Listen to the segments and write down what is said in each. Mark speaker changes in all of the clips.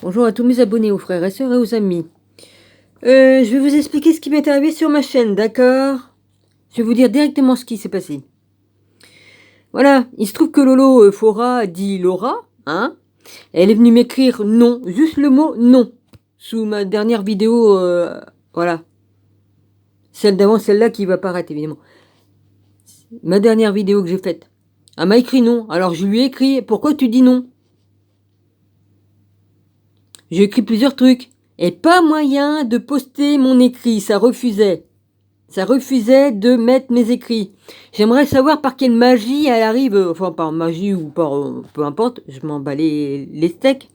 Speaker 1: Bonjour à tous mes abonnés, aux frères et sœurs et aux amis. Je vais vous expliquer ce qui m'est arrivé sur ma chaîne, d'accord? Je vais vous dire directement ce qui s'est passé. Voilà, il se trouve que Lolo Fora dit Laura, hein? Elle est venue m'écrire non, juste le mot non, sous ma dernière vidéo, voilà. Celle d'avant, celle-là qui va apparaître évidemment. Ma dernière vidéo que j'ai faite. Elle m'a écrit non, alors je lui ai écrit, pourquoi tu dis non? J'ai écrit plusieurs trucs. Et pas moyen de poster mon écrit, ça refusait. Ça refusait de mettre mes écrits. J'aimerais savoir par quelle magie elle arrive, enfin par magie ou par... peu importe, je m'en bats les steaks.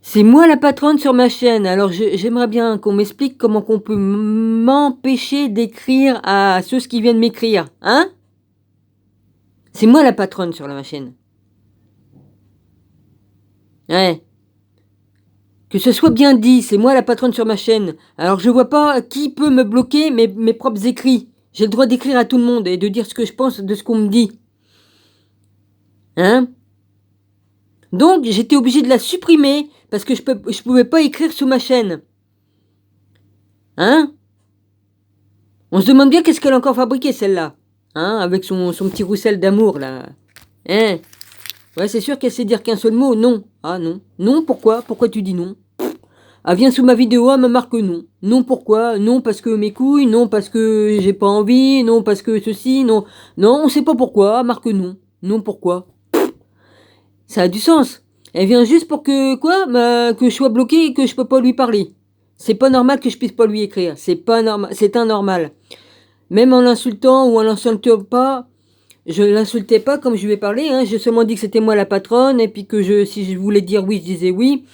Speaker 1: C'est moi la patronne sur ma chaîne, alors j'aimerais bien qu'on m'explique comment qu'on peut m'empêcher d'écrire à ceux qui viennent m'écrire, hein? C'est moi la patronne sur ma chaîne. Ouais. Que ce soit bien dit, c'est moi la patronne sur ma chaîne. Alors je vois pas qui peut me bloquer mes propres écrits. J'ai le droit d'écrire à tout le monde et de dire ce que je pense de ce qu'on me dit. Hein? Donc j'étais obligé de la supprimer parce que je pouvais pas écrire sous ma chaîne. Hein? On se demande bien qu'est-ce qu'elle a encore fabriqué celle-là. Hein? Avec son petit roussel d'amour là. Hein? Ouais, c'est sûr qu'elle sait dire qu'un seul mot, non. Ah non. Non, pourquoi? Pourquoi tu dis non? Elle vient sous ma vidéo, elle me marque non. Non pourquoi? Non parce que mes couilles, non parce que j'ai pas envie, non parce que ceci, non. Non, on sait pas pourquoi, elle marque non. Non pourquoi? Ça a du sens. Elle vient juste pour que quoi? Bah, que je sois bloqué et que je peux pas lui parler. C'est pas normal que je puisse pas lui écrire. C'est pas normal, c'est anormal. Même en l'insultant ou en l'insultant pas, je l'insultais pas comme je lui ai parlé, hein. J'ai seulement dit que c'était moi la patronne et puis que si je voulais dire oui, je disais oui.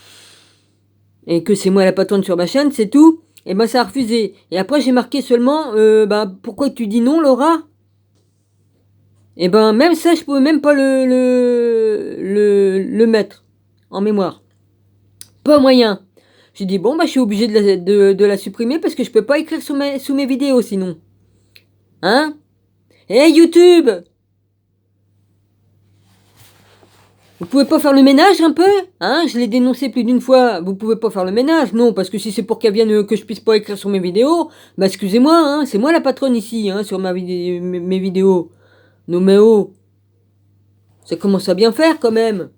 Speaker 1: Et que c'est moi la patronne sur ma chaîne, c'est tout. Et ben ça a refusé. Et après j'ai marqué seulement, pourquoi tu dis non, Laura? Et ben même ça, je pouvais même pas le mettre en mémoire. Pas moyen. J'ai dit bon bah je suis obligé de la supprimer parce que je peux pas écrire sous mes vidéos sinon. Hein? Hey YouTube! Vous pouvez pas faire le ménage un peu? Hein? Je l'ai dénoncé plus d'une fois. Vous pouvez pas faire le ménage? Non, parce que si c'est pour qu'elle vienne que je puisse pas écrire sur mes vidéos, bah excusez-moi, hein, c'est moi la patronne ici, hein, sur mes vidéos. Non mais oh, ça commence à bien faire quand même.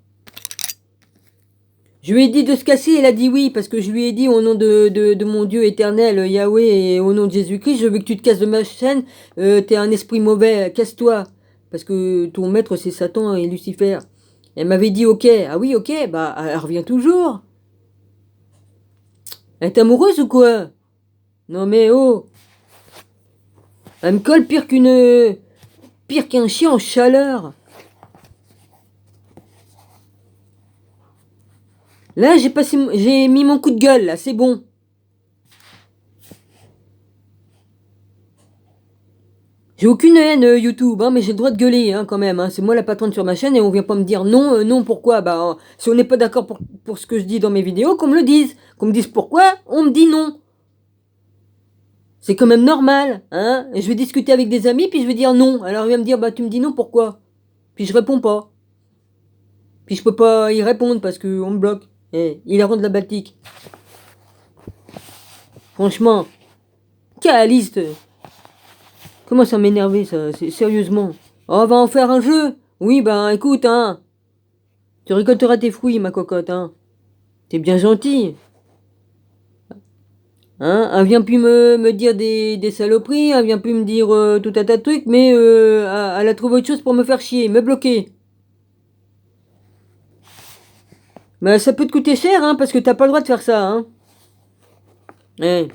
Speaker 1: Je lui ai dit de se casser, elle a dit oui, parce que je lui ai dit au nom de mon Dieu éternel, Yahweh, et au nom de Jésus-Christ, je veux que tu te casses de ma chaîne, t'es un esprit mauvais, casse-toi. Parce que ton maître c'est Satan et Lucifer. Elle m'avait dit ok, ah oui ok, bah elle revient toujours. Elle est amoureuse ou quoi? Non mais oh, elle me colle pire qu'un chien en chaleur. Là j'ai mis mon coup de gueule là, c'est bon. J'ai aucune haine YouTube, hein, mais j'ai le droit de gueuler hein, quand même. Hein. C'est moi la patronne sur ma chaîne et on vient pas me dire non, non, pourquoi? Bah, si on n'est pas d'accord pour ce que je dis dans mes vidéos, qu'on me le dise. Qu'on me dise pourquoi, on me dit non. C'est quand même normal, hein. Et je vais discuter avec des amis, puis je vais dire non. Alors il va me dire, bah tu me dis non, pourquoi? Puis je réponds pas. Puis je peux pas y répondre parce qu'on me bloque. Et il est rend de la Baltique. Franchement, Caliste. Comment ça m'énerver ça, sérieusement. Oh, on va en faire un jeu. Oui, ben écoute, hein. Tu récolteras tes fruits, ma cocotte, hein. T'es bien gentil. Hein, elle vient plus me dire des saloperies, elle vient plus me dire tout un tas de trucs, mais elle a trouvé autre chose pour me faire chier, me bloquer. Mais ça peut te coûter cher, hein, parce que t'as pas le droit de faire ça, hein. Ouais.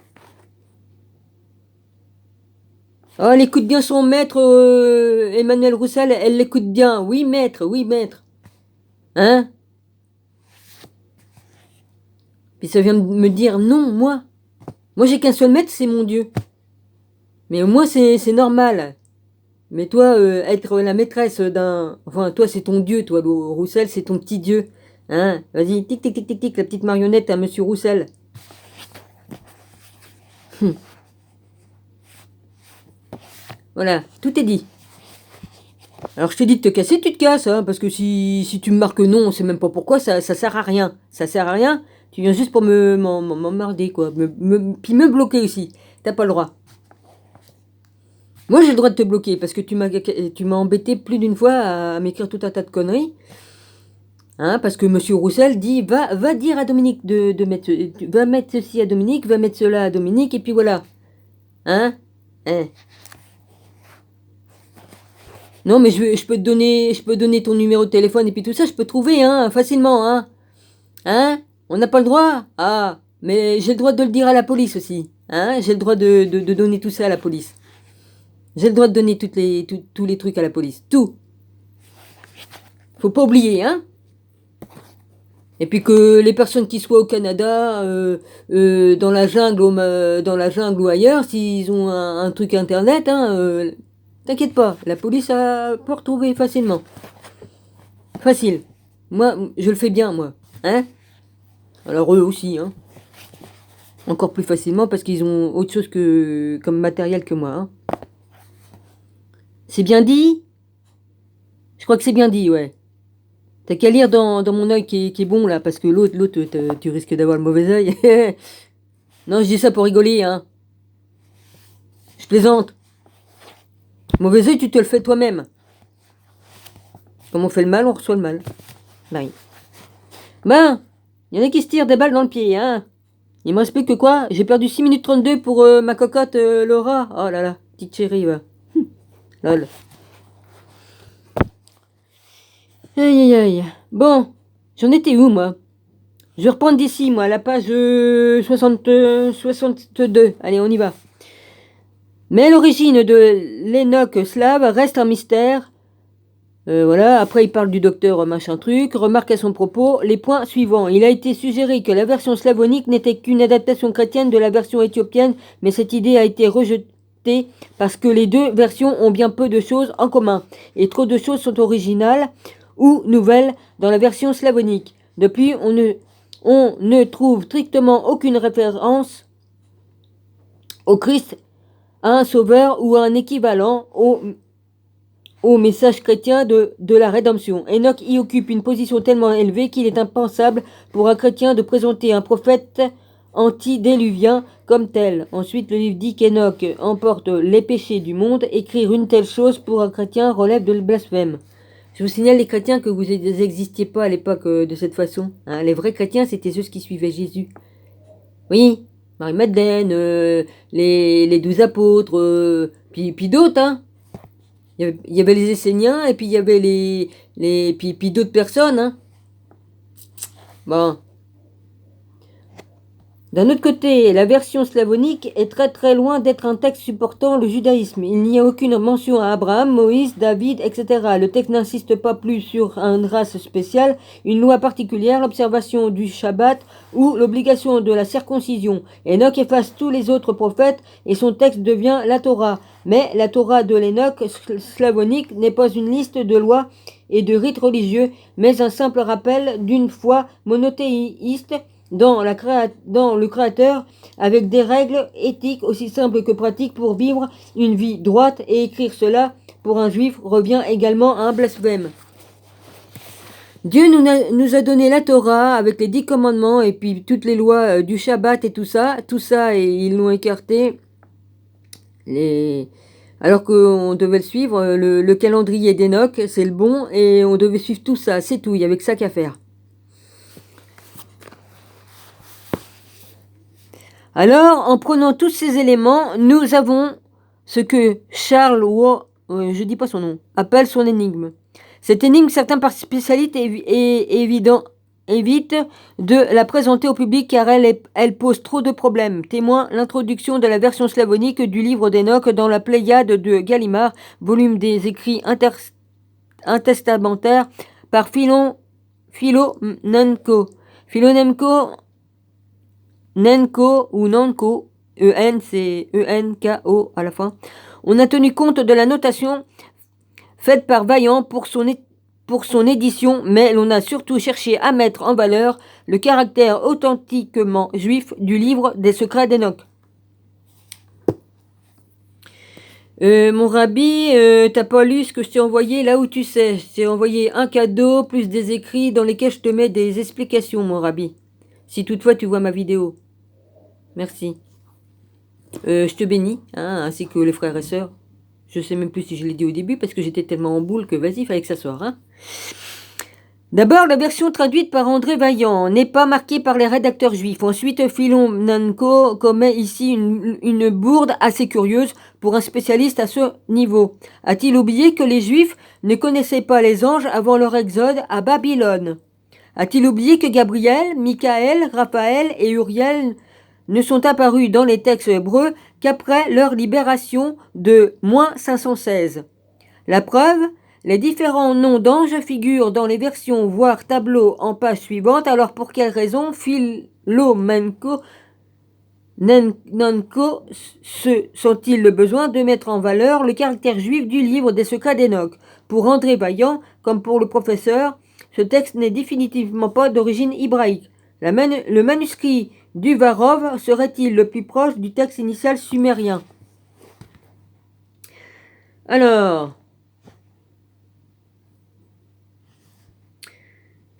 Speaker 1: Oh, elle écoute bien son maître, Emmanuel Roussel, elle l'écoute bien. Oui, maître, oui, maître. Hein? Puis ça vient me dire non, moi. Moi, j'ai qu'un seul maître, c'est mon Dieu. Mais au moins, c'est normal. Mais toi, être la maîtresse d'un... Enfin, toi, c'est ton Dieu, toi, Roussel, c'est ton petit Dieu. Hein? Vas-y, tic, tic, tic, tic, tic, la petite marionnette à Monsieur Roussel. Voilà, tout est dit. Alors je te dis de te casser, tu te casses, hein, parce que si tu me marques non, on sait même pas pourquoi, ça sert à rien. Ça sert à rien, tu viens juste pour m'emmerder, quoi. Puis me bloquer aussi, t'as pas le droit. Moi j'ai le droit de te bloquer, parce que tu m'as embêté plus d'une fois à m'écrire tout un tas de conneries. Hein, parce que Monsieur Roussel dit, va dire à Dominique de mettre, va mettre ceci à Dominique, va mettre cela à Dominique, et puis voilà. Hein? Hein? Non, mais je peux te donner ton numéro de téléphone et puis tout ça, je peux trouver, hein, facilement, hein. Hein? On n'a pas le droit? Ah, mais j'ai le droit de le dire à la police aussi. Hein? J'ai le droit de donner tout ça à la police. J'ai le droit de donner tous les trucs à la police. Tout. Faut pas oublier, hein? Et puis que les personnes qui soient au Canada, dans la jungle, dans la jungle ou ailleurs, s'ils ont un truc internet, hein, t'inquiète pas, la police peut retrouver facilement. Facile. Moi, je le fais bien, moi. Hein? Alors eux aussi, hein. Encore plus facilement parce qu'ils ont autre chose comme matériel que moi. Hein. C'est bien dit? Je crois que c'est bien dit, ouais. T'as qu'à lire dans mon œil qui est bon là, parce que l'autre, tu risques d'avoir le mauvais œil. Non, je dis ça pour rigoler, hein. Je plaisante. Mauvais œil, tu te le fais toi-même. Comme on fait le mal, on reçoit le mal. Marie. Ben, il y en a qui se tirent des balles dans le pied, hein. Il me reste plus que quoi? J'ai perdu 6 minutes 32 pour ma cocotte Laura. Oh là là, petite chérie, va. Lol. Aïe aïe aïe. Bon, j'en étais où moi? Je vais reprendre d'ici, moi, à la page 62. Allez, on y va. Mais l'origine de l'Enoch slave reste un mystère. Voilà, après il parle du docteur machin truc. Remarque à son propos les points suivants. Il a été suggéré que la version slavonique n'était qu'une adaptation chrétienne de la version éthiopienne, mais cette idée a été rejetée parce que les deux versions ont bien peu de choses en commun, et trop de choses sont originales ou nouvelles dans la version slavonique. Depuis, on ne trouve strictement aucune référence au Christ, à un sauveur ou à un équivalent au message chrétien de la rédemption. Enoch y occupe une position tellement élevée qu'il est impensable pour un chrétien de présenter un prophète antédiluvien comme tel. Ensuite, le livre dit qu'Enoch emporte les péchés du monde. Écrire une telle chose pour un chrétien relève de blasphème. Je vous signale, les chrétiens, que vous n'existiez pas à l'époque de cette façon. Hein, les vrais chrétiens, c'était ceux qui suivaient Jésus. Oui, Marie-Madeleine, les 12 apôtres, puis d'autres, hein. Il y avait les Esséniens et puis il y avait puis d'autres personnes, hein. Bon. D'un autre côté, la version slavonique est très très loin d'être un texte supportant le judaïsme. Il n'y a aucune mention à Abraham, Moïse, David, etc. Le texte n'insiste pas plus sur une race spéciale, une loi particulière, l'observation du Shabbat ou l'obligation de la circoncision. Enoch efface tous les autres prophètes et son texte devient la Torah. Mais la Torah de l'Enoch slavonique n'est pas une liste de lois et de rites religieux, mais un simple rappel d'une foi monothéiste dans le Créateur, avec des règles éthiques aussi simples que pratiques pour vivre une vie droite, et écrire cela pour un juif revient également à un blasphème. Dieu nous a donné la Torah avec les 10 commandements et puis toutes les lois du Shabbat et tout ça et ils l'ont écarté. Alors qu'on devait le suivre, le calendrier d'Enoch, c'est le bon, et on devait suivre tout ça, c'est tout, il y avait que ça qu'à faire. Alors, en prenant tous ces éléments, nous avons ce que Charles je dis pas son nom, appelle son énigme. Cette énigme, certains spécialistes évitent de la présenter au public car elle pose trop de problèmes. Témoin, l'introduction de la version slavonique du livre d'Enoch dans la Pléiade de Gallimard, volume des écrits intertestamentaires par Philonemco. Nenko ou Nanko, c'est E-N-K-O à la fin. On a tenu compte de la notation faite par Vaillant pour son édition, mais l'on a surtout cherché à mettre en valeur le caractère authentiquement juif du livre des secrets d'Enoch. Mon rabbi, t'as pas lu ce que je t'ai envoyé là où tu sais. Je t'ai envoyé un cadeau plus des écrits dans lesquels je te mets des explications, mon rabbi. Si toutefois tu vois ma vidéo. Merci. Je te bénis, hein, ainsi que les frères et sœurs. Je sais même plus si je l'ai dit au début parce que j'étais tellement en boule que vas-y, fallait que ça sorte, hein. D'abord, la version traduite par André Vaillant n'est pas marquée par les rédacteurs juifs. Ensuite, Philon Nanko commet ici une bourde assez curieuse pour un spécialiste à ce niveau. A-t-il oublié que les juifs ne connaissaient pas les anges avant leur exode à Babylone? A-t-il oublié que Gabriel, Michael, Raphaël et Uriel ne sont apparus dans les textes hébreux qu'après leur libération de -516? La preuve, les différents noms d'anges figurent dans les versions voire tableaux en page suivante, alors pour quelle raison Philomenko Nanko se sent-il le besoin de mettre en valeur le caractère juif du livre des secrets d'Enoch? Pour André Vaillant, comme pour le professeur, ce texte n'est définitivement pas d'origine hébraïque. Le manuscrit d'Uvarov serait-il le plus proche du texte initial sumérien? Alors,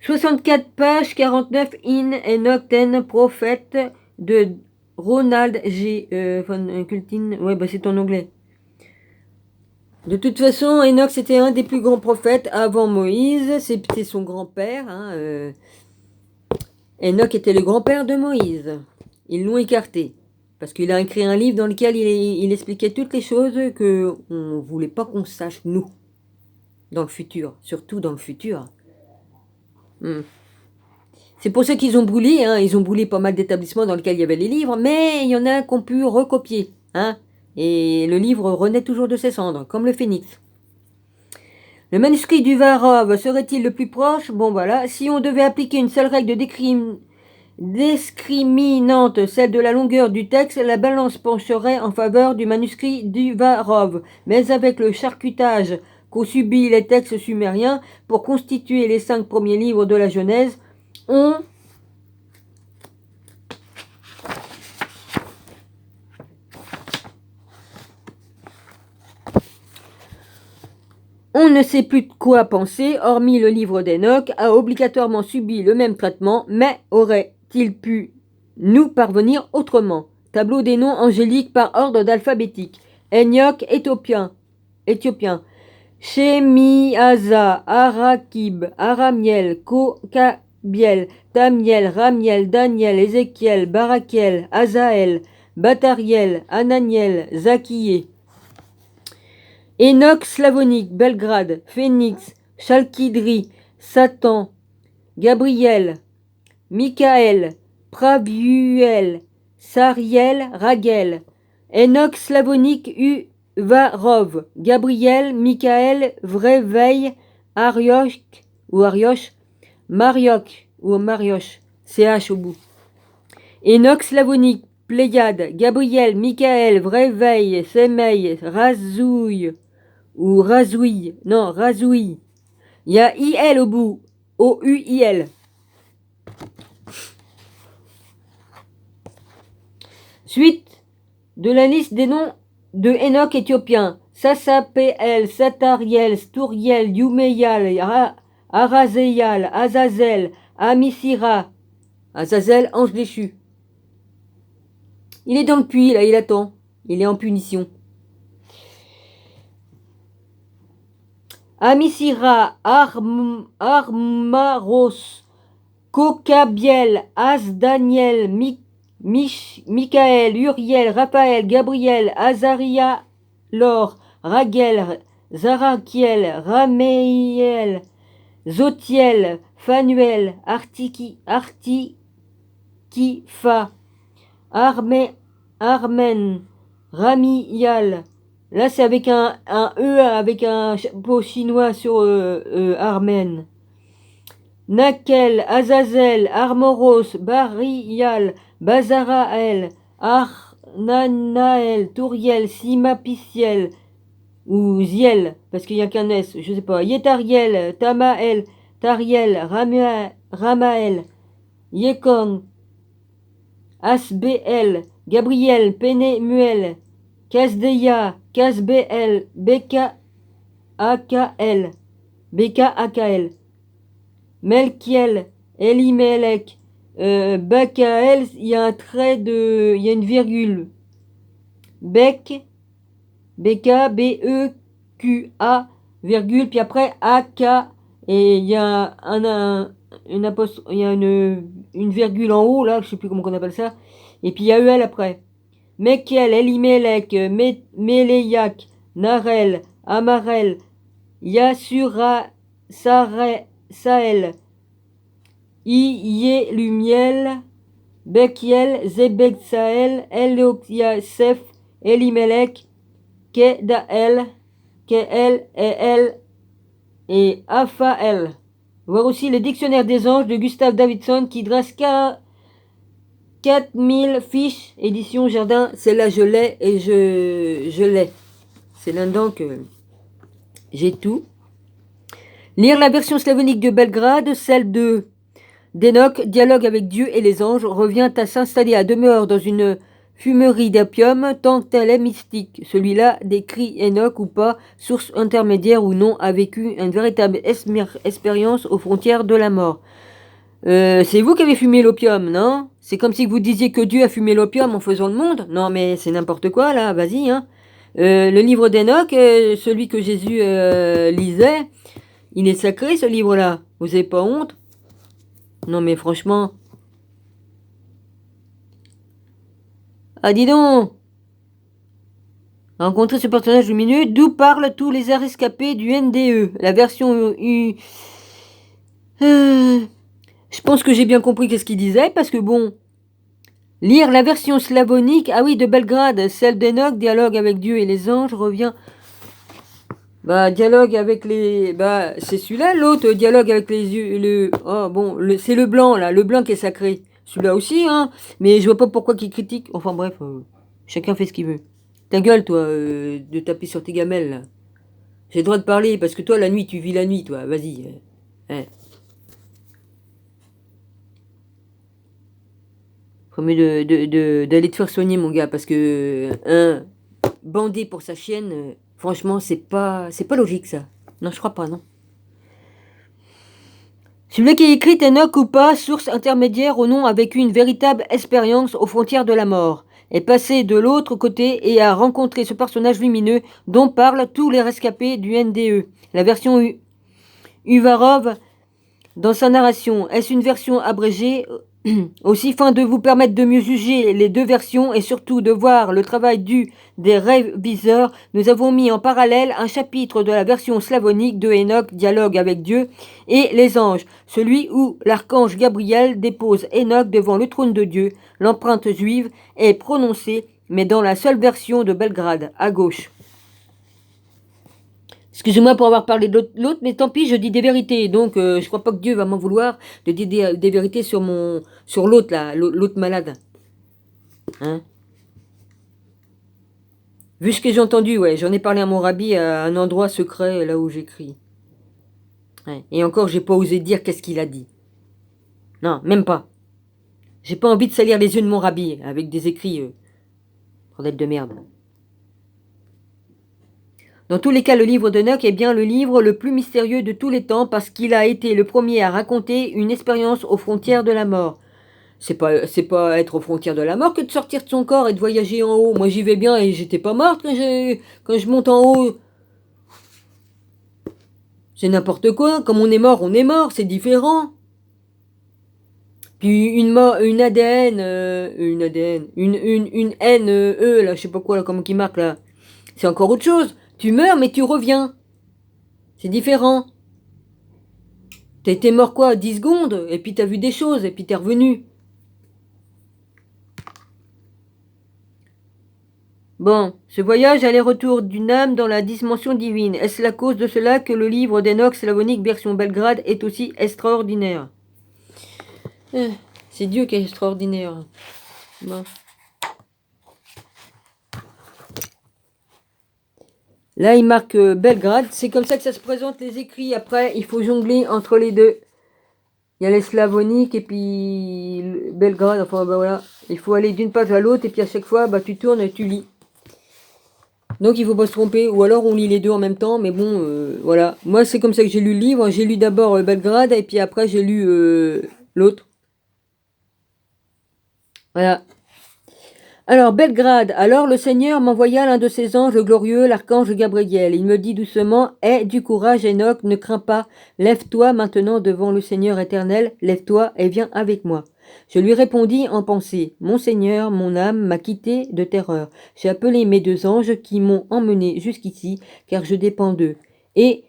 Speaker 1: 64 pages, 49 in Enoch ten prophète de Ronald G. von Kultin. Ouais, bah c'est en anglais. De toute façon, Enoch c'était un des plus grands prophètes avant Moïse. C'était son grand-père. Hein, Enoch était le grand-père de Moïse. Ils l'ont écarté. Parce qu'il a écrit un livre dans lequel il expliquait toutes les choses qu'on ne voulait pas qu'on sache, nous. Dans le futur. Surtout dans le futur. C'est pour ça qu'ils ont brûlé, hein. Ils ont brûlé pas mal d'établissements dans lesquels il y avait les livres, mais il y en a qui ont pu recopier, hein. Et le livre renaît toujours de ses cendres, comme le phénix. Le manuscrit du Varov serait-il le plus proche? Bon voilà, si on devait appliquer une seule règle discriminante, celle de la longueur du texte, la balance pencherait en faveur du manuscrit du Varov. Mais avec le charcutage qu'ont subi les textes sumériens pour constituer les 5 premiers livres de la Genèse, on ne sait plus de quoi penser, hormis le livre d'Enoch, a obligatoirement subi le même traitement, mais aurait-il pu nous parvenir autrement? Tableau des noms angéliques par ordre d'alphabétique. Enoch, éthiopien. Shemiaza, Arakib, Aramiel, Kokabiel, Tamiel, Ramiel, Daniel, Ézéchiel, Barakiel, Azaël, Batariel, Ananiel, Zakié. Enoch slavonique, Belgrade, Phénix, Chalkidri, Satan, Gabriel, Michael, Pravuel, Sariel, Ragel. Enoch slavonique, Uvarov, Gabriel, Michael, Vreveil, Arioch, Marioch, CH au bout. Enoch slavonique, Pléiade, Gabriel, Michael, Vreveil, Semei, Razouille, ou Razouille, non, Razouille. Il y a IL au bout, O-U-I-L. Suite de la liste des noms de Enoch éthiopien. Sasapel, Satariel, Stouriel, Yumeyal, Arazeyal, Azazel, Amisira. Azazel, ange déchu. Il est dans le puits, là, il attend. Il est en punition. Amisira, Armaros, Kokabiel, Asdaniel, Michael, Uriel, Raphaël, Gabriel, Azaria, Lor, Ragel, Zarakiel, Rameiel, Zotiel, Fanuel, Artikifa, Armen, Ramial. Là, c'est avec un E, avec un chapeau chinois sur Armen. Nakel, Azazel, Armoros, Barial, Bazarael, Arnanael, Touriel, Simapiciel, ou Ziel, parce qu'il n'y a qu'un S, je sais pas. Yetariel, Tamael, Tariel, Ramael, Yekon, Asbeel, Gabriel, Penemuel, Kasdeya, Kasbel, BKAKL, BKAKL, Melkiel, Elimelech, Bakael, il y a un trait de, il y a une virgule. Bek, BK, BEQA, virgule, puis après AK, et il y a il y a une virgule en haut, là, je sais plus comment on appelle ça, et puis il y a EL après. Mekiel, Elimelech, Meleyak, Narel, Amarel, Yasura, Sael, Lumiel, Bekiel, Zebeksael, Eliosef, Elimelech, Kedael, Keel, El et Aphael. Voir aussi le dictionnaire des anges de Gustave Davidson qui dresse 4000 fiches, édition Jardin. Celle-là, je l'ai et je l'ai. C'est là-dedans que j'ai tout. Lire la version slavonique de Belgrade, celle de d'Enoch, dialogue avec Dieu et les anges, revient à s'installer à demeure dans une fumerie d'opium tant qu'elle est mystique. Celui-là décrit Enoch ou pas, source intermédiaire ou non, a vécu une véritable expérience aux frontières de la mort. C'est vous qui avez fumé l'opium, non? C'est comme si vous disiez que Dieu a fumé l'opium en faisant le monde? Non mais c'est n'importe quoi là, vas-y hein. Le livre d'Enoch, celui que Jésus lisait, il est sacré ce livre-là. Vous avez pas honte? Non mais franchement. Ah dis donc. Rencontrer ce personnage lumineux, d'où parlent tous les rescapés du NDE. La version je pense que j'ai bien compris qu'est-ce qu'il disait, parce que bon, lire la version slavonique, ah oui, de Belgrade, celle d'Enoch, dialogue avec Dieu et les anges, revient. Bah, dialogue avec les. Bah, c'est celui-là, l'autre, dialogue avec les yeux. Oh, bon, c'est le blanc, là, le blanc qui est sacré. Celui-là aussi, hein. Mais je vois pas pourquoi qu'il critique. Enfin, bref, chacun fait ce qu'il veut. Ta gueule, toi, de taper sur tes gamelles, là. J'ai le droit de parler, parce que toi, la nuit, tu vis la nuit, toi. Vas-y. Faut mieux d'aller te faire soigner, mon gars, parce que bander pour sa chienne, franchement, c'est pas logique, ça. Non, je crois pas, non. Celui qui écrit Enoch ou pas, source intermédiaire au nom, a vécu une véritable expérience aux frontières de la mort, est passé de l'autre côté et a rencontré ce personnage lumineux dont parlent tous les rescapés du NDE. La version Uvarov, dans sa narration, est-ce une version abrégée aussi fin de vous permettre de mieux juger les deux versions et surtout de voir le travail des réviseurs, nous avons mis en parallèle un chapitre de la version slavonique de Enoch, dialogue avec Dieu et les anges, celui où l'archange Gabriel dépose Enoch devant le trône de Dieu. L'empreinte juive est prononcée, mais dans la seule version de Belgrade, à gauche. Excusez-moi pour avoir parlé de l'autre, mais tant pis, je dis des vérités. Donc, je crois pas que Dieu va m'en vouloir de dire des vérités sur l'autre, là, l'autre malade. Hein? Vu ce que j'ai entendu, ouais, j'en ai parlé à mon rabbi à un endroit secret, là où j'écris. Ouais. Et encore, j'ai pas osé dire qu'est-ce qu'il a dit. Non, même pas. J'ai pas envie de salir les yeux de mon rabbi avec des écrits, bordel de merde. Dans tous les cas, le livre d'Enoch est bien le livre le plus mystérieux de tous les temps parce qu'il a été le premier à raconter une expérience aux frontières de la mort. C'est pas être aux frontières de la mort que de sortir de son corps et de voyager en haut. Moi j'y vais bien et j'étais pas morte quand je monte en haut. C'est n'importe quoi. Comme on est mort, c'est différent. Puis une ADN, une NE, là, je sais pas quoi, là, comme qui marque là. C'est encore autre chose. Tu meurs, mais tu reviens. C'est différent. T'as été mort quoi, 10 secondes, et puis t'as vu des choses, et puis t'es revenu. Bon, ce voyage aller-retour d'une âme dans la dimension divine, est-ce la cause de cela que le livre d'Enoch slavonique version Belgrade est aussi extraordinaire? C'est Dieu qui est extraordinaire. Bon. Là, il marque Belgrade. C'est comme ça que ça se présente les écrits. Après, il faut jongler entre les deux. Il y a les slavoniques et puis Belgrade. Enfin, bah voilà. Il faut aller d'une page à l'autre et puis à chaque fois, bah tu tournes et tu lis. Donc il faut pas se tromper, ou alors on lit les deux en même temps, mais bon, voilà. Moi c'est comme ça que j'ai lu le livre, j'ai lu d'abord Belgrade, et puis après j'ai lu l'autre. Voilà. Alors, Belgrade, alors le Seigneur m'envoya l'un de ses anges glorieux, l'archange Gabriel. Il me dit doucement, aie du courage, Enoch, ne crains pas, lève-toi maintenant devant le Seigneur éternel, lève-toi et viens avec moi. Je lui répondis en pensée, mon Seigneur, mon âme m'a quitté de terreur. J'ai appelé mes deux anges qui m'ont emmené jusqu'ici, car je dépends d'eux. Et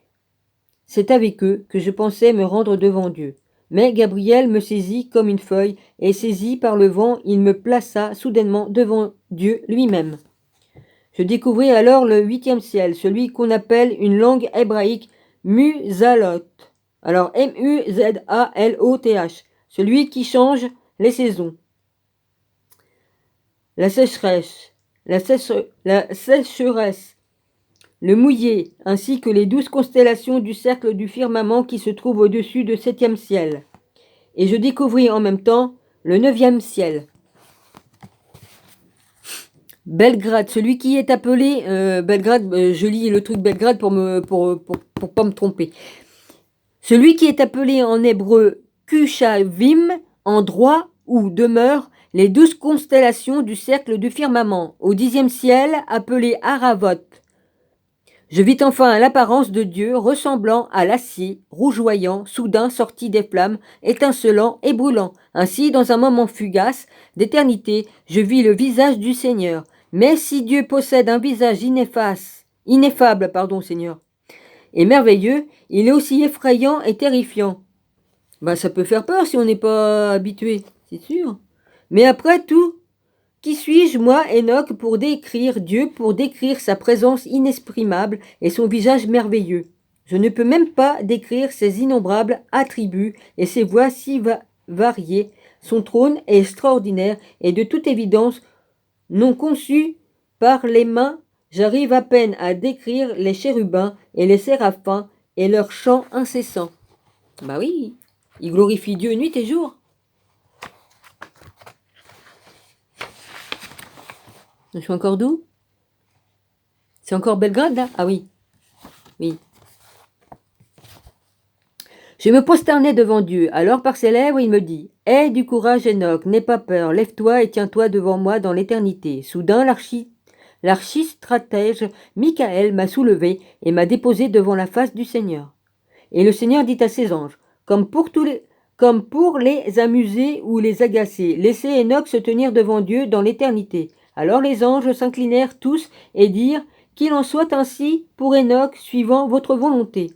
Speaker 1: c'est avec eux que je pensais me rendre devant Dieu. Mais Gabriel me saisit comme une feuille, et saisi par le vent, il me plaça soudainement devant Dieu lui-même. Je découvris alors le huitième ciel, celui qu'on appelle une langue hébraïque Muzalot. Alors Muzalot, celui qui change les saisons. La sécheresse, la sécheresse, le mouillé, ainsi que les 12 constellations du cercle du firmament qui se trouve au-dessus du septième ciel. Et je découvris en même temps le neuvième ciel. Belgrade, celui qui est appelé Belgrade, je lis le truc Belgrade pour pas me tromper. Celui qui est appelé en hébreu Kushavim, endroit où demeurent les 12 constellations du cercle du firmament, au 10e ciel appelé Aravot. Je vis enfin l'apparence de Dieu ressemblant à l'acier, rougeoyant, soudain sorti des flammes, étincelant et brûlant. Ainsi, dans un moment fugace d'éternité, je vis le visage du Seigneur. Mais si Dieu possède un visage ineffable, Seigneur, et merveilleux, il est aussi effrayant et terrifiant. Ça peut faire peur si on n'est pas habitué, c'est sûr. Mais après tout, qui suis-je, moi, Enoch, pour décrire Dieu, pour décrire sa présence inexprimable et son visage merveilleux? Je ne peux même pas décrire ses innombrables attributs et ses voix si variées. Son trône est extraordinaire et de toute évidence non conçu par les mains. J'arrive à peine à décrire les chérubins et les séraphins et leurs chants incessants. Bah oui, ils glorifient Dieu nuit et jour. Je suis encore d'où? C'est encore Belgrade, là? Ah oui. Oui. Je me prosternai devant Dieu. Alors par ses lèvres, il me dit, « Aie du courage, Enoch, n'aie pas peur, lève-toi et tiens-toi devant moi dans l'éternité. » Soudain, l'archistratège Michael m'a soulevé et m'a déposé devant la face du Seigneur. Et le Seigneur dit à ses anges, comme pour les amuser ou les agacer, laissez Enoch se tenir devant Dieu dans l'éternité. Alors les anges s'inclinèrent tous et dirent, qu'il en soit ainsi pour Enoch, suivant votre volonté.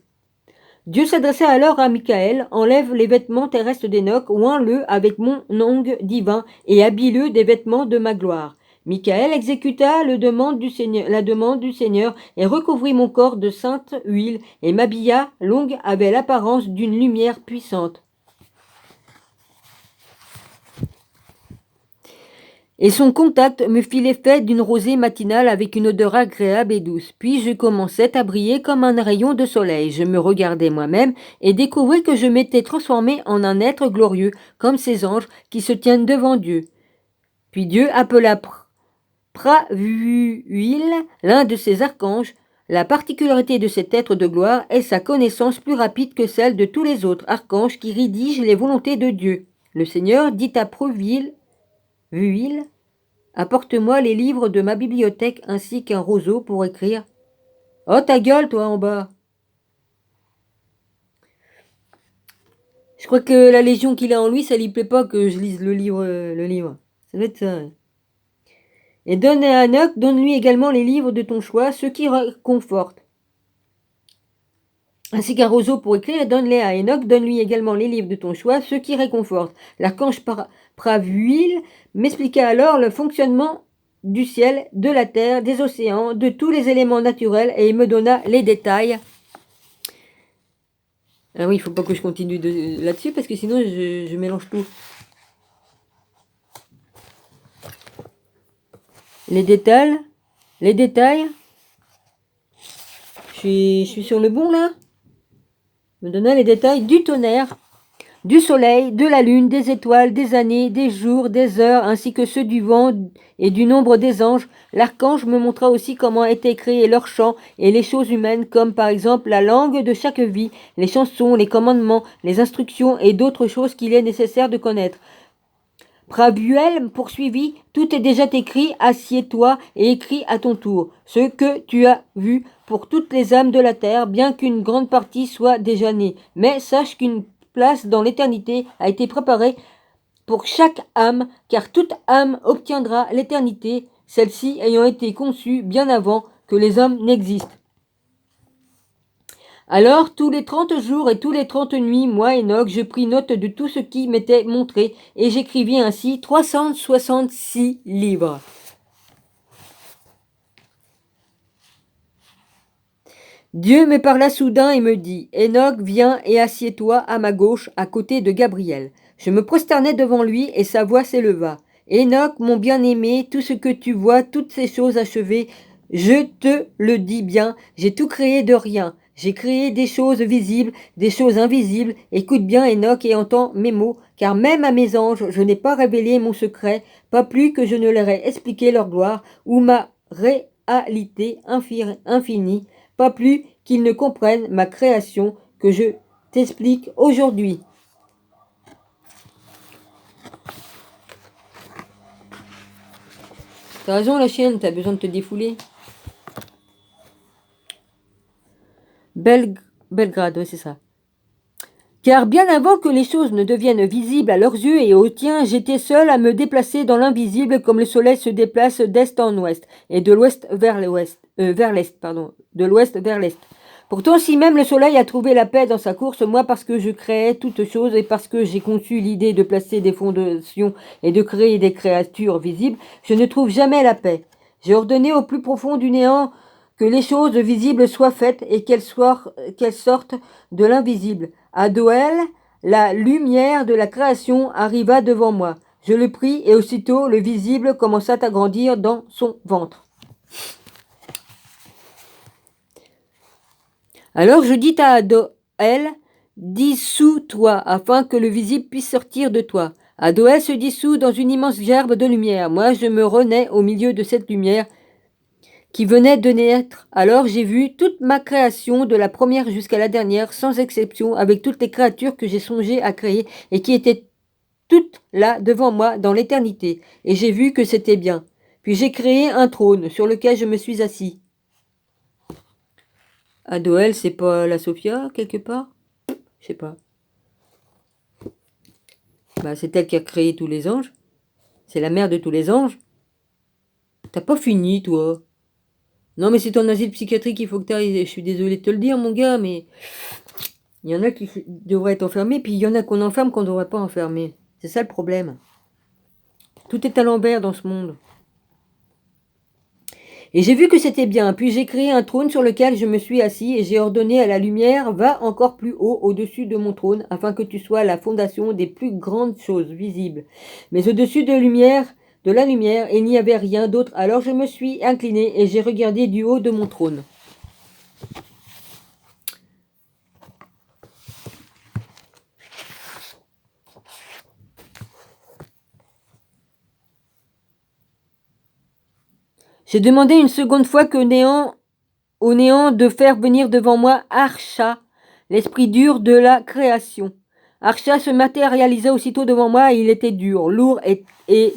Speaker 1: Dieu s'adressa alors à Michael, enlève les vêtements terrestres d'Enoch, oins-le avec mon ongle divin et habille-le des vêtements de ma gloire. Michael exécuta la demande du Seigneur et recouvrit mon corps de sainte huile et m'habilla. L'ongle avait l'apparence d'une lumière puissante. Et son contact me fit l'effet d'une rosée matinale avec une odeur agréable et douce. Puis je commençais à briller comme un rayon de soleil. Je me regardais moi-même et découvris que je m'étais transformé en un être glorieux, comme ces anges qui se tiennent devant Dieu. Puis Dieu appela Pravuil, l'un de ses archanges. La particularité de cet être de gloire est sa connaissance plus rapide que celle de tous les autres archanges qui rédigent les volontés de Dieu. Le Seigneur dit à Pravuil, apporte-moi les livres de ma bibliothèque ainsi qu'un roseau pour écrire. Oh, ta gueule, toi, en bas. Je crois que la légion qu'il a en lui, ça lui plaît pas que je lise le livre. Ça doit être ça. Et donne à Enoch, donne-lui également les livres de ton choix, ceux qui réconfortent. Ainsi qu'un roseau pour écrire, donne-les à Enoch, donne-lui également les livres de ton choix, ceux qui réconfortent. L'archange Pravuil m'expliqua alors le fonctionnement du ciel, de la terre, des océans, de tous les éléments naturels, et il me donna les détails. Ah oui, il faut pas que je continue là-dessus, parce que sinon je mélange tout. Les détails. Je suis sur le bon, là. Me donna les détails du tonnerre. du soleil, de la lune, des étoiles, des années, des jours, des heures, ainsi que ceux du vent et du nombre des anges. L'archange me montra aussi comment étaient créés leurs chants et les choses humaines, comme par exemple la langue de chaque vie, les chansons, les commandements, les instructions et d'autres choses qu'il est nécessaire de connaître. Prabuel poursuivit, tout est déjà écrit, assieds-toi et écris à ton tour ce que tu as vu pour toutes les âmes de la terre, bien qu'une grande partie soit déjà née. Mais sache qu'une place dans l'éternité a été préparée pour chaque âme, car toute âme obtiendra l'éternité, celle-ci ayant été conçue bien avant que les hommes n'existent. Alors, tous les 30 jours et tous les 30 nuits, moi, Enoch, je pris note de tout ce qui m'était montré, et j'écrivis ainsi 366 livres. Dieu me parla soudain et me dit, Enoch, viens et assieds-toi à ma gauche, à côté de Gabriel. Je me prosternai devant lui, et sa voix s'éleva. Enoch, mon bien-aimé, tout ce que tu vois, toutes ces choses achevées, je te le dis bien, j'ai tout créé de rien. J'ai créé des choses visibles, des choses invisibles. Écoute bien, Enoch, et entends mes mots, car même à mes anges, je n'ai pas révélé mon secret, pas plus que je ne leur ai expliqué leur gloire, ou ma réalité infinie, pas plus qu'ils ne comprennent ma création que je t'explique aujourd'hui. T'as raison, la chienne, t'as besoin de te défouler. Belgrade, ouais, c'est ça. Car bien avant que les choses ne deviennent visibles à leurs yeux et aux tiens, j'étais seul à me déplacer dans l'invisible comme le soleil se déplace d'est en ouest et de l'ouest vers l'ouest, vers l'est, pardon, de l'ouest vers l'est. Pourtant, si même le soleil a trouvé la paix dans sa course, moi, parce que je créais toutes choses et parce que j'ai conçu l'idée de placer des fondations et de créer des créatures visibles, je ne trouve jamais la paix. J'ai ordonné au plus profond du néant que les choses visibles soient faites et qu'elles sortent de l'invisible. À Doël, la lumière de la création arriva devant moi. Je le pris et aussitôt le visible commença à grandir dans son ventre. Alors je dis à Doël, dissous-toi afin que le visible puisse sortir de toi. Adoël se dissout dans une immense gerbe de lumière. Moi je me renais au milieu de cette lumière qui venait de naître. Alors j'ai vu toute ma création, de la première jusqu'à la dernière, sans exception, avec toutes les créatures que j'ai songé à créer et qui étaient toutes là devant moi dans l'éternité. Et j'ai vu que c'était bien. Puis j'ai créé un trône sur lequel je me suis assis. Adoël, c'est pas la Sophia, quelque part? Je sais pas. Bah, c'est elle qui a créé tous les anges. C'est la mère de tous les anges. T'as pas fini, toi. Non, mais c'est ton asile psychiatrique qu'il faut que t'ailles. Je suis désolée de te le dire, mon gars, mais il y en a qui devraient être enfermés, puis il y en a qu'on enferme qu'on ne devrait pas enfermer. C'est ça le problème. Tout est à l'envers dans ce monde. Et j'ai vu que c'était bien, puis j'ai créé un trône sur lequel je me suis assis, et j'ai ordonné à la lumière, va encore plus haut au-dessus de mon trône, afin que tu sois la fondation des plus grandes choses visibles. Mais au-dessus de la lumière, il n'y avait rien d'autre, alors je me suis incliné et j'ai regardé du haut de mon trône. J'ai demandé une seconde fois au néant de faire venir devant moi Archa, l'esprit dur de la création. Archa se matérialisa aussitôt devant moi et il était dur, lourd et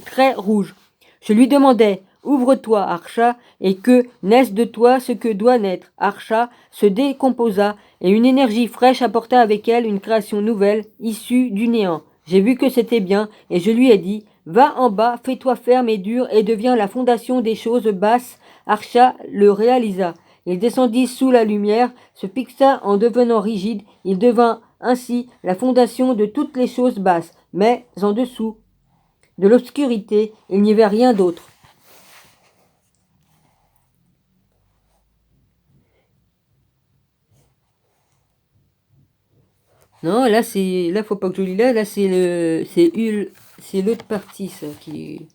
Speaker 1: très rouge. Je lui demandai, ouvre-toi, Archa, et que naisse de toi ce que doit naître. Archa se décomposa et une énergie fraîche apporta avec elle une création nouvelle, issue du néant. J'ai vu que c'était bien et je lui ai dit, va en bas, fais-toi ferme et dur et deviens la fondation des choses basses. Archa le réalisa. Il descendit sous la lumière, se fixa en devenant rigide, il devint ainsi la fondation de toutes les choses basses, mais en dessous de l'obscurité, il n'y avait rien d'autre. Non, là faut pas que je lis là c'est l'autre partie ça qui.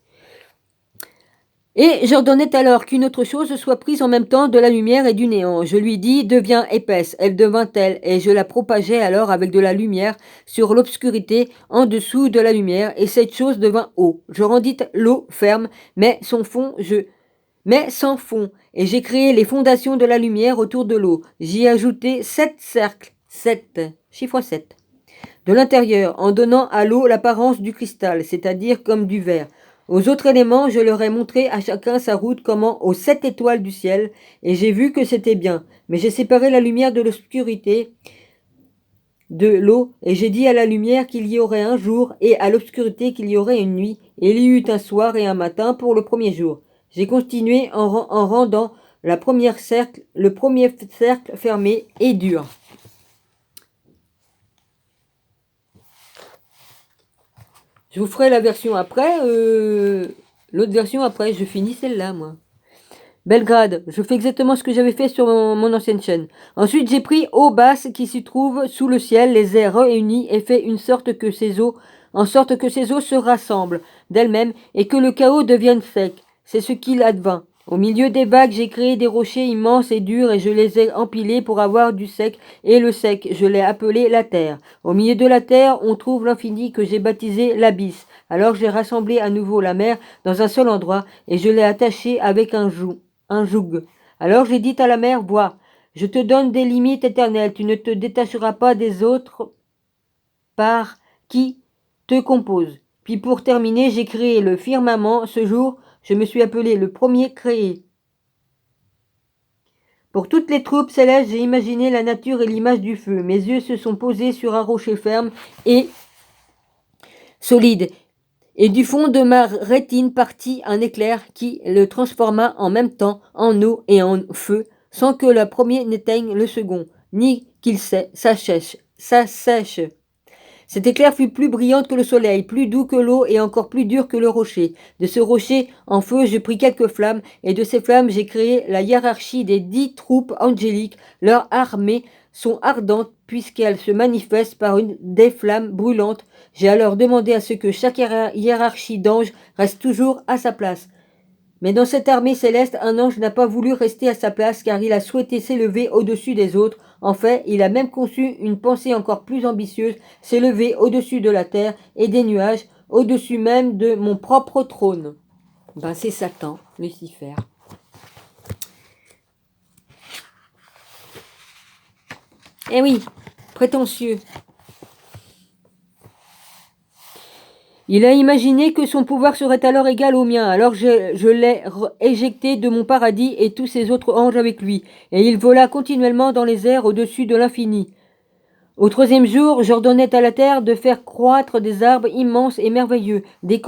Speaker 1: Et j'ordonnais alors qu'une autre chose soit prise en même temps de la lumière et du néant. Je lui dis, deviens épaisse, elle devint telle, et je la propageai alors avec de la lumière sur l'obscurité en dessous de la lumière, et cette chose devint eau. Je rendis l'eau ferme, mais sans fond, et j'ai créé les fondations de la lumière autour de l'eau. J'y ai ajouté 7 cercles, 7, chiffre 7, de l'intérieur, en donnant à l'eau l'apparence du cristal, c'est-à-dire comme du verre. Aux autres éléments, je leur ai montré à chacun sa route comment aux 7 étoiles du ciel, et j'ai vu que c'était bien. Mais j'ai séparé la lumière de l'obscurité de l'eau, et j'ai dit à la lumière qu'il y aurait un jour, et à l'obscurité qu'il y aurait une nuit, et il y eut un soir et un matin pour le premier jour. J'ai continué en rendant le premier cercle fermé et dur. Je vous ferai la version après, l'autre version après, je finis celle-là, moi. Belgrade, je fais exactement ce que j'avais fait sur mon ancienne chaîne. Ensuite, j'ai pris eau basse qui s'y trouve sous le ciel, les ai réunis et fait en sorte que ces eaux se rassemblent d'elles-mêmes et que le chaos devienne sec. C'est ce qu'il advint. Au milieu des vagues, j'ai créé des rochers immenses et durs et je les ai empilés pour avoir du sec, et le sec, je l'ai appelé la terre. Au milieu de la terre, on trouve l'infini que j'ai baptisé l'abysse. Alors j'ai rassemblé à nouveau la mer dans un seul endroit et je l'ai attachée avec un joug. Alors j'ai dit à la mer, vois, je te donne des limites éternelles, tu ne te détacheras pas des autres par qui te composent. Puis pour terminer, j'ai créé le firmament. Ce jour, je me suis appelé le premier créé. Pour toutes les troupes célestes, j'ai imaginé la nature et l'image du feu. Mes yeux se sont posés sur un rocher ferme et solide. Et du fond de ma rétine partit un éclair qui le transforma en même temps en eau et en feu, sans que le premier n'éteigne le second, ni qu'il s'assèche. Cet éclair fut plus brillant que le soleil, plus doux que l'eau et encore plus dur que le rocher. De ce rocher en feu, je pris quelques flammes, et de ces flammes, j'ai créé la hiérarchie des 10 troupes angéliques. Leurs armées sont ardentes puisqu'elles se manifestent par des flammes brûlantes. J'ai alors demandé à ce que chaque hiérarchie d'anges reste toujours à sa place. Mais dans cette armée céleste, un ange n'a pas voulu rester à sa place car il a souhaité s'élever au-dessus des autres. En fait, il a même conçu une pensée encore plus ambitieuse, s'élever au-dessus de la terre et des nuages, au-dessus même de mon propre trône. Ben, c'est Satan, Lucifer. Eh oui, prétentieux. Il a imaginé que son pouvoir serait alors égal au mien, alors je l'ai éjecté de mon paradis et tous ses autres anges avec lui, et il vola continuellement dans les airs au-dessus de l'infini. Au troisième jour, j'ordonnai à la terre de faire croître des arbres immenses et merveilleux, des